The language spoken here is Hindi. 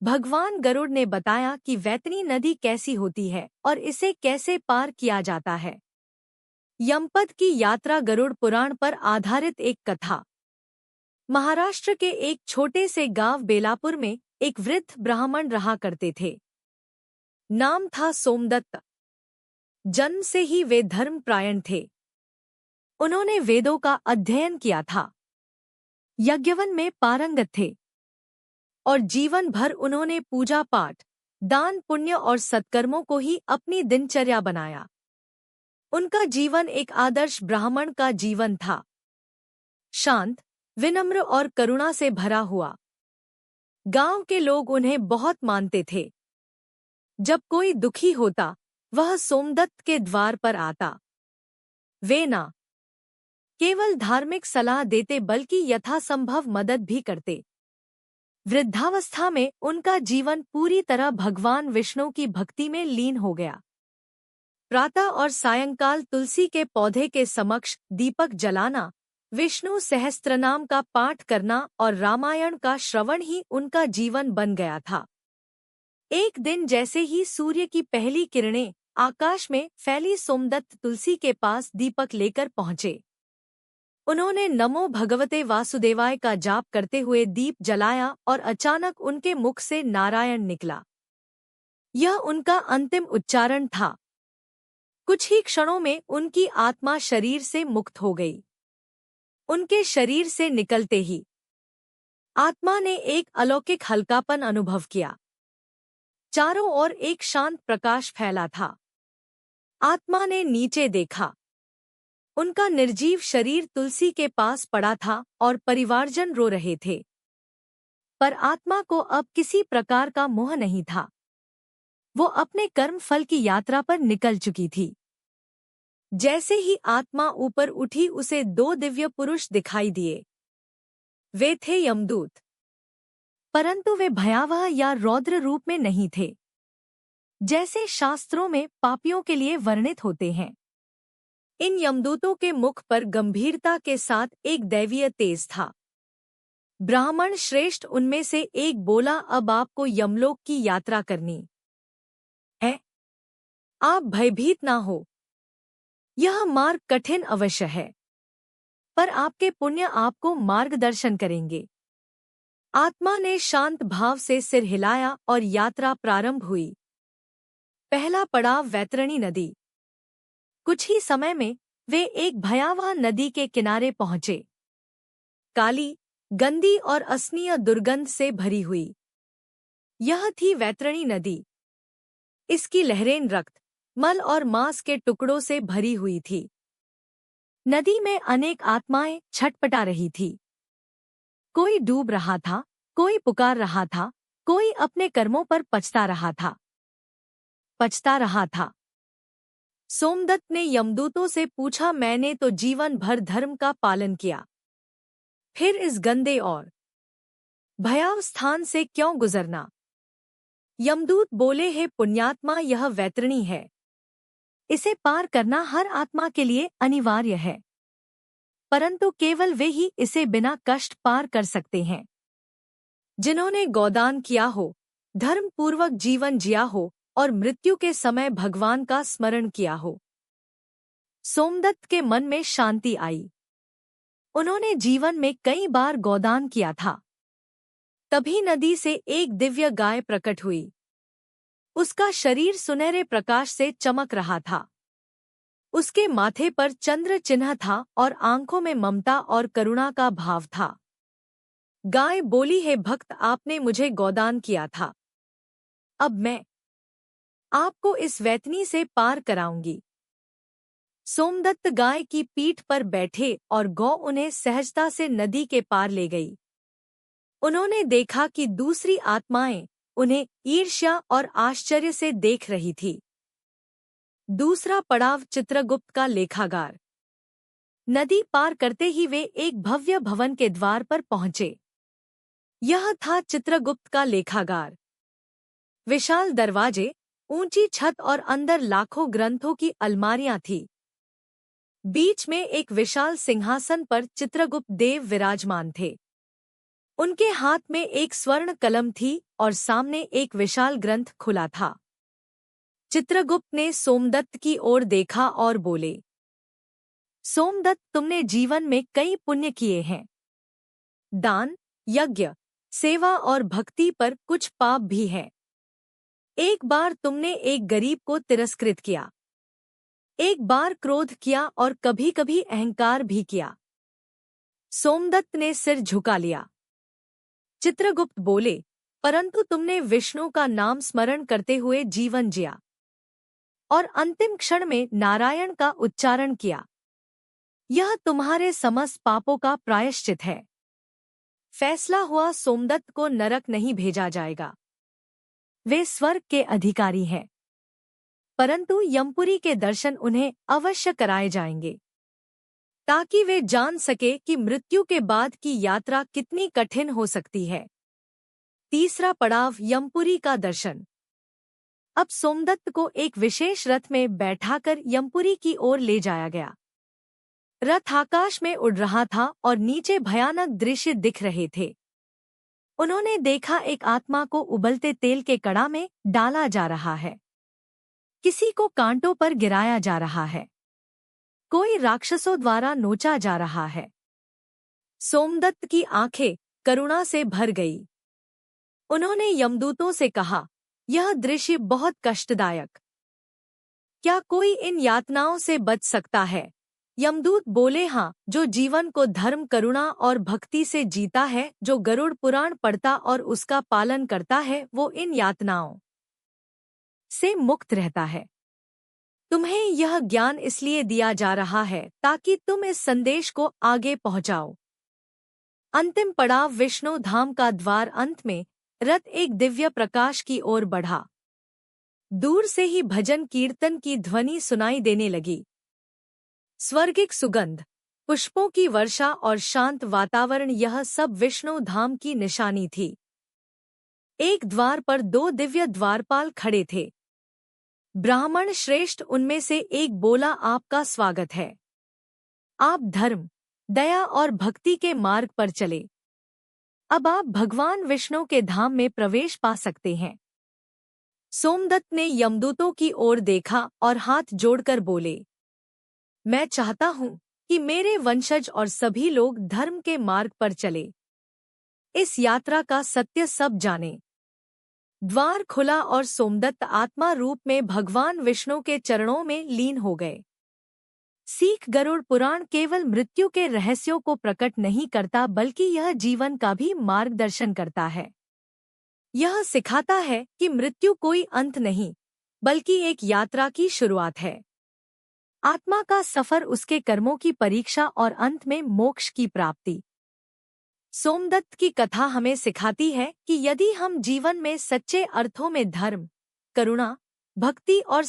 भगवान गरुड़ ने बताया कि वैतरणी नदी कैसी होती है और इसे कैसे पार किया जाता है। यमपद की यात्रा गरुड़ पुराण पर आधारित एक कथा। महाराष्ट्र के एक छोटे से गांव बेलापुर में एक वृद्ध ब्राह्मण रहा करते थे। नाम था सोमदत्त। जन्म से ही वे धर्मपरायण थे। उन्होंने वेदों का अध्ययन किया था, यज्ञवन में पारंगत थे और जीवन भर उन्होंने पूजा पाठ, दान पुण्य और सत्कर्मों को ही अपनी दिनचर्या बनाया। उनका जीवन एक आदर्श ब्राह्मण का जीवन था, शांत, विनम्र और करुणा से भरा हुआ। गांव के लोग उन्हें बहुत मानते थे। जब कोई दुखी होता, वह सोमदत्त के द्वार पर आता। वे न केवल धार्मिक सलाह देते बल्कि यथासंभव मदद भी करते। वृद्धावस्था में उनका जीवन पूरी तरह भगवान विष्णु की भक्ति में लीन हो गया। प्रातः और सायंकाल तुलसी के पौधे के समक्ष दीपक जलाना, विष्णु सहस्त्रनाम का पाठ करना और रामायण का श्रवण ही उनका जीवन बन गया था। एक दिन जैसे ही सूर्य की पहली किरणें आकाश में फैली, सोमदत्त तुलसी के पास दीपक लेकर पहुंचे। उन्होंने नमो भगवते वासुदेवाय का जाप करते हुए दीप जलाया और अचानक उनके मुख से नारायण निकला। यह उनका अंतिम उच्चारण था। कुछ ही क्षणों में उनकी आत्मा शरीर से मुक्त हो गई। उनके शरीर से निकलते ही आत्मा ने एक अलौकिक हल्कापन अनुभव किया। चारों ओर एक शांत प्रकाश फैला था। आत्मा ने नीचे देखा। उनका निर्जीव शरीर तुलसी के पास पड़ा था और परिवारजन रो रहे थे। पर आत्मा को अब किसी प्रकार का मोह नहीं था। वो अपने कर्म फल की यात्रा पर निकल चुकी थी। जैसे ही आत्मा ऊपर उठी, उसे दो दिव्य पुरुष दिखाई दिए। वे थे यमदूत, परंतु वे भयावह या रौद्र रूप में नहीं थे, जैसे शास्त्रों में पापियों के लिए वर्णित होते हैं। इन यमदूतों के मुख पर गंभीरता के साथ एक दैवीय तेज था। ब्राह्मण श्रेष्ठ उनमें से एक बोला, अब आपको यमलोक की यात्रा करनी है। आप भयभीत ना हो। यह मार्ग कठिन अवश्य है, पर आपके पुण्य आपको मार्गदर्शन करेंगे। आत्मा ने शांत भाव से सिर हिलाया और यात्रा प्रारंभ हुई। पहला पड़ाव वैतरणी नदी। कुछ ही समय में वे एक भयावह नदी के किनारे पहुंचे। काली, गंदी और असनीय दुर्गंध से भरी हुई यह थी वैतरणी नदी। इसकी लहरें रक्त, मल और मांस के टुकड़ों से भरी हुई थी। नदी में अनेक आत्माएं छटपटा रही थी। कोई डूब रहा था, कोई पुकार रहा था, कोई अपने कर्मों पर पछता रहा था। सोमदत्त ने यमदूतों से पूछा, मैंने तो जीवन भर धर्म का पालन किया, फिर इस गंदे और भयावह स्थान से क्यों गुजरना? यमदूत बोले, हे पुण्यात्मा, यह वैतरणी है। इसे पार करना हर आत्मा के लिए अनिवार्य है, परंतु केवल वे ही इसे बिना कष्ट पार कर सकते हैं। जिन्होंने गोदान किया हो, धर्म पूर्वक जीवन जिया हो और मृत्यु के समय भगवान का स्मरण किया हो। सोमदत्त के मन में शांति आई। उन्होंने जीवन में कई बार गोदान किया था। तभी नदी से एक दिव्य गाय प्रकट हुई। उसका शरीर सुनहरे प्रकाश से चमक रहा था। उसके माथे पर चंद्र चिन्ह था और आंखों में ममता और करुणा का भाव था। गाय बोली, हे भक्त, आपने मुझे गोदान किया था। अब मैं आपको इस वैतरणी से पार कराऊंगी। सोमदत्त गाय की पीठ पर बैठे और गौ उन्हें सहजता से नदी के पार ले गई। उन्होंने देखा कि दूसरी आत्माएं उन्हें ईर्ष्या और आश्चर्य से देख रही थी। दूसरा पड़ाव चित्रगुप्त का लेखागार। नदी पार करते ही वे एक भव्य भवन के द्वार पर पहुंचे। यह था चित्रगुप्त का लेखागार। विशाल दरवाजे, ऊंची छत और अंदर लाखों ग्रंथों की अलमारियां थी। बीच में एक विशाल सिंहासन पर चित्रगुप्त देव विराजमान थे। उनके हाथ में एक स्वर्ण कलम थी और सामने एक विशाल ग्रंथ खुला था। चित्रगुप्त ने सोमदत्त की ओर देखा और बोले, सोमदत्त, तुमने जीवन में कई पुण्य किए हैं। दान, यज्ञ, सेवा और भक्ति पर कुछ पाप भी है। एक बार तुमने एक गरीब को तिरस्कृत किया, एक बार क्रोध किया और कभी-कभी अहंकार भी किया। सोमदत्त ने सिर झुका लिया। चित्रगुप्त बोले, परंतु तुमने विष्णु का नाम स्मरण करते हुए जीवन जिया और अंतिम क्षण में नारायण का उच्चारण किया। यह तुम्हारे समस्त पापों का प्रायश्चित है। फैसला हुआ, सोमदत्त को नरक नहीं भेजा जाएगा। वे स्वर्ग के अधिकारी हैं, परंतु यमपुरी के दर्शन उन्हें अवश्य कराए जाएंगे, ताकि वे जान सके कि मृत्यु के बाद की यात्रा कितनी कठिन हो सकती है। तीसरा पड़ाव, यमपुरी का दर्शन। अब सोमदत्त को एक विशेष रथ में बैठाकर यमपुरी की ओर ले जाया गया। रथ आकाश में उड़ रहा था और नीचे भयानक दृश्य दिख रहे थे। उन्होंने देखा, एक आत्मा को उबलते तेल के कड़ा में डाला जा रहा है, किसी को कांटों पर गिराया जा रहा है, कोई राक्षसों द्वारा नोचा जा रहा है। सोमदत्त की आंखें करुणा से भर गई। उन्होंने यमदूतों से कहा, यह दृश्य बहुत कष्टदायक, क्या कोई इन यातनाओं से बच सकता है? यमदूत बोले, हाँ, जो जीवन को धर्म, करुणा और भक्ति से जीता है, जो गरुड़ पुराण पढ़ता और उसका पालन करता है, वो इन यातनाओं से मुक्त रहता है। तुम्हें यह ज्ञान इसलिए दिया जा रहा है ताकि तुम इस संदेश को आगे पहुंचाओ। अंतिम पड़ाव, विष्णु धाम का द्वार। अंत में रथ एक दिव्य प्रकाश की ओर बढ़ा। दूर से ही भजन कीर्तन की ध्वनि सुनाई देने लगी। स्वर्गिक सुगंध, पुष्पों की वर्षा और शांत वातावरण, यह सब विष्णु धाम की निशानी थी। एक द्वार पर 2 दिव्य द्वारपाल खड़े थे। ब्राह्मण श्रेष्ठ उनमें से एक बोला, आपका स्वागत है। आप धर्म, दया और भक्ति के मार्ग पर चले। अब आप भगवान विष्णु के धाम में प्रवेश पा सकते हैं। सोमदत्त ने यमदूतों की ओर देखा और हाथ जोड़कर बोले, मैं चाहता हूं कि मेरे वंशज और सभी लोग धर्म के मार्ग पर चले, इस यात्रा का सत्य सब जाने। द्वार खुला और सोमदत्त आत्मा रूप में भगवान विष्णु के चरणों में लीन हो गए। सीख गरुड़ पुराण केवल मृत्यु के रहस्यों को प्रकट नहीं करता, बल्कि यह जीवन का भी मार्गदर्शन करता है। यह सिखाता है कि मृत्यु कोई अंत नहीं, बल्कि एक यात्रा की शुरुआत है। आत्मा का सफर, उसके कर्मों की परीक्षा और अंत में मोक्ष की प्राप्ति। सोमदत्त की कथा हमें सिखाती है कि यदि हम जीवन में सच्चे अर्थों में धर्म, करुणा, भक्ति और